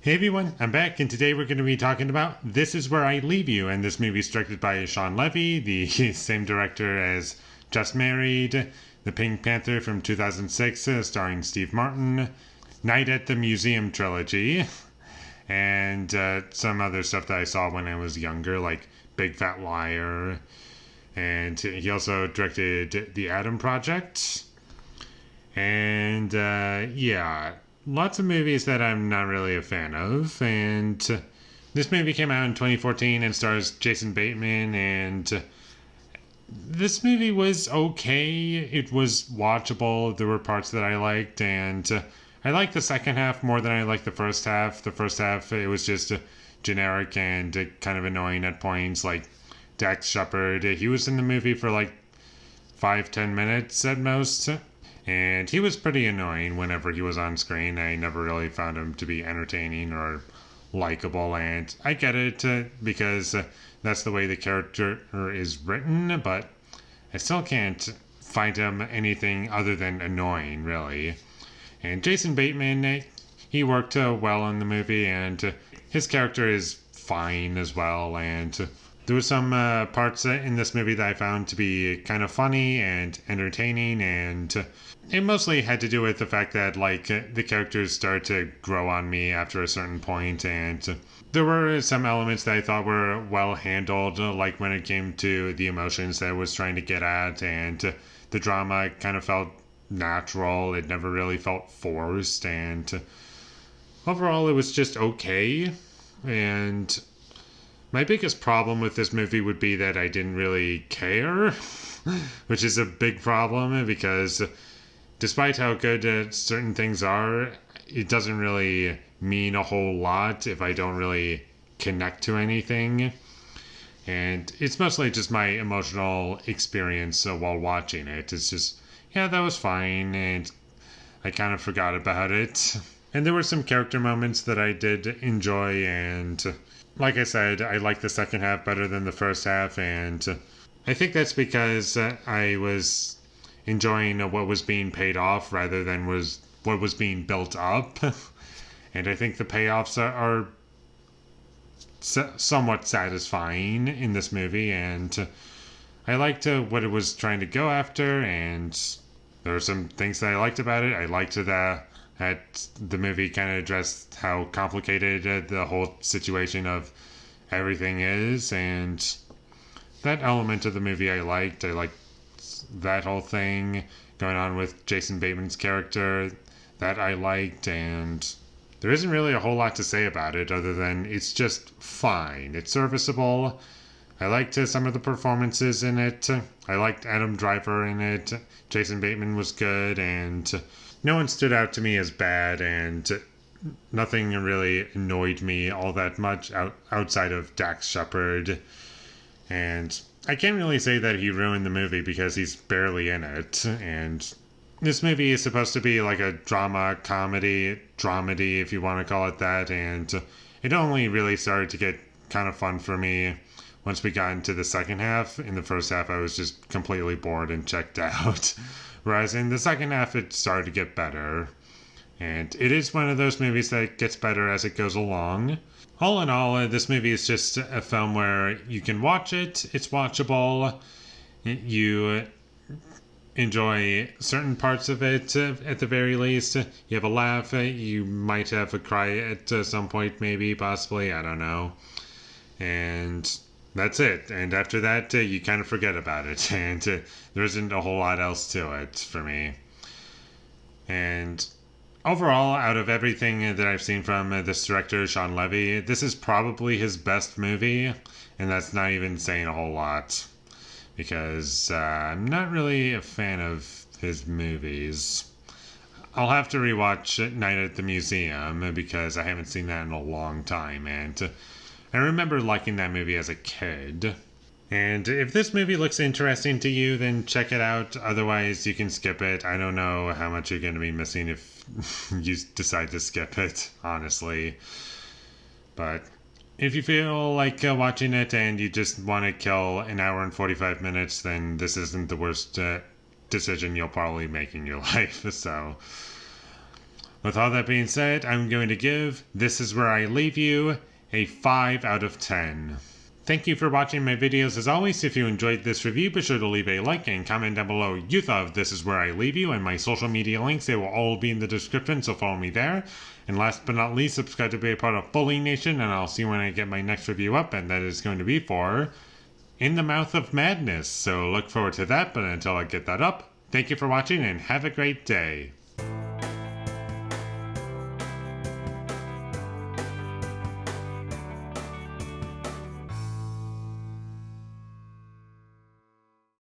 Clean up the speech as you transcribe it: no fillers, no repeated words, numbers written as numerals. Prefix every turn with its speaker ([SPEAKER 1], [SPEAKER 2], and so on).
[SPEAKER 1] Hey everyone, I'm back, and today we're going to be talking about This Is Where I Leave You, and this movie is directed by Sean Levy, the same director as Just Married, The Pink Panther from 2006, starring Steve Martin, Night at the Museum trilogy, and some other stuff that I saw when I was younger, like Big Fat Liar, and he also directed The Adam Project, and yeah, lots of movies that I'm not really a fan of. And this movie came out in 2014 and stars Jason Bateman. And this movie was okay. It was watchable. There were parts that I liked. And I liked the second half more than I liked the first half. The first half, it was just generic and kind of annoying at points. Like Dax Shepard, he was in the movie for like 5-10 minutes at most. And he was pretty annoying whenever he was on screen. I never really found him to be entertaining or likable. And I get it because that's the way the character is written, but I still can't find him anything other than annoying, really. And Jason Bateman, he worked well in the movie, and his character is fine as well. And there were some parts in this movie that I found to be kind of funny and entertaining, and it mostly had to do with the fact that the characters started to grow on me after a certain point, and there were some elements that I thought were well handled, like when it came to the emotions that I was trying to get at, and the drama kind of felt natural. It never really felt forced, and overall it was just okay. And my biggest problem with this movie would be that I didn't really care, which is a big problem because despite how good certain things are, it doesn't really mean a whole lot if I don't really connect to anything. And it's mostly just my emotional experience while watching it. It's just, yeah, that was fine, and I kind of forgot about it. And there were some character moments that I did enjoy, and like I said, I liked the second half better than the first half, and I think that's because I was enjoying what was being paid off rather than what was being built up. And I think the payoffs are somewhat satisfying in this movie, and I liked what it was trying to go after, and there were some things that I liked about it. I liked that the movie kind of addressed how complicated the whole situation of everything is, and that element of the movie I liked. I liked that whole thing going on with Jason Bateman's character, that I liked, and there isn't really a whole lot to say about it other than it's just fine. It's serviceable. I liked some of the performances in it. I liked Adam Driver in it. Jason Bateman was good, and no one stood out to me as bad, and nothing really annoyed me all that much outside of Dax Shepard. And I can't really say that he ruined the movie because he's barely in it. And this movie is supposed to be like a drama, comedy, dramedy, if you want to call it that. And it only really started to get kind of fun for me once we got into the second half. In the first half, I was just completely bored and checked out. Whereas in the second half, it started to get better. And it is one of those movies that gets better as it goes along. All in all, this movie is just a film where you can watch it, it's watchable, you enjoy certain parts of it at the very least. You have a laugh, you might have a cry at some point, maybe, possibly, I don't know. And that's it. And after that, you kind of forget about it. And there isn't a whole lot else to it for me. And overall, out of everything that I've seen from this director, Sean Levy, this is probably his best movie. And that's not even saying a whole lot, because I'm not really a fan of his movies. I'll have to rewatch Night at the Museum because I haven't seen that in a long time. And I remember liking that movie as a kid. And if this movie looks interesting to you, then check it out. Otherwise, you can skip it. I don't know how much you're going to be missing if you decide to skip it, honestly. But if you feel like watching it and you just want to kill an hour and 45 minutes, then this isn't the worst decision you'll probably make in your life. So With all that being said, I'm going to give This Is Where I Leave You a 5 out of 10. Thank you for watching my videos as always. If you enjoyed this review, be sure to leave a like and comment down below you thought of This Is Where I Leave You, and my social media links, they will all be in the description, so follow me there. And last but not least, subscribe to be a part of Foley Nation, and I'll see you when I get my next review up, and that is going to be for In the Mouth of Madness. So look forward to that, but until I get that up, thank you for watching and have a great day.